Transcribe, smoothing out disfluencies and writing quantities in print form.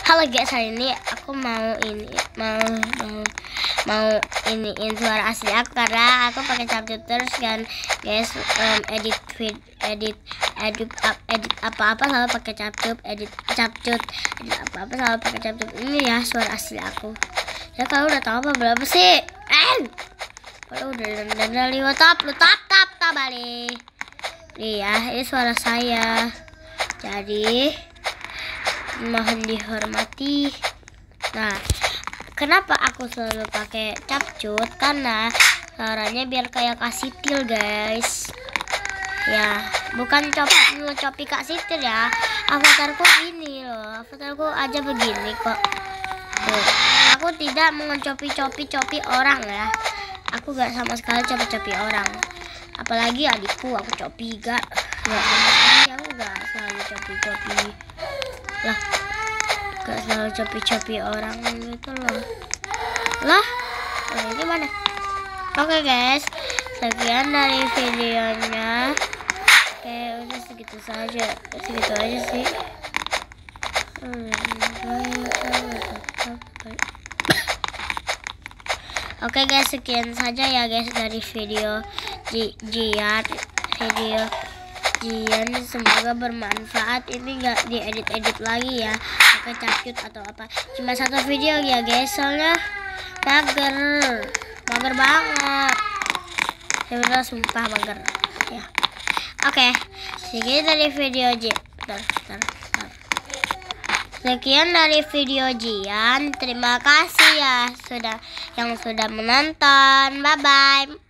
Halo guys, hari ini aku mau iniin suara asli aku karena aku pakai capcut terus kan guys. Edit apa-apa selalu pakai capcut, edit apa-apa selalu pakai capcut. Ini ya suara asli aku. Ya kalau udah tahu apa berapa sih? Kalau udah liwat tap balik. Iya, ini suara saya. Jadi mohon dihormati. Nah, kenapa aku selalu pakai capcut? Karena suaranya biar kayak Kak Sitil guys. Ya, bukan copi Kak Sitil ya. Avatarku gini loh. Avatarku aja begini kok. Tuh, aku tidak mencopi orang ya. Aku gak sama sekali copi orang. Apalagi adikku aku copi gak sama sekali. Aku gak selalu copi lah, gak selalu copi orang gitu loh. Ini mana? Oke guys, sekian dari videonya. Oke, udah segitu aja sih. Oke guys, sekian saja ya guys dari video Jian. Semoga bermanfaat. Ini gak diedit lagi ya pakai capcut atau apa, cuma satu video ya guys, soalnya mager banget sebenarnya, sumpah mager ya. Oke, sekian dari video Sekian dari video Jian. Terima kasih ya yang sudah menonton. Bye bye.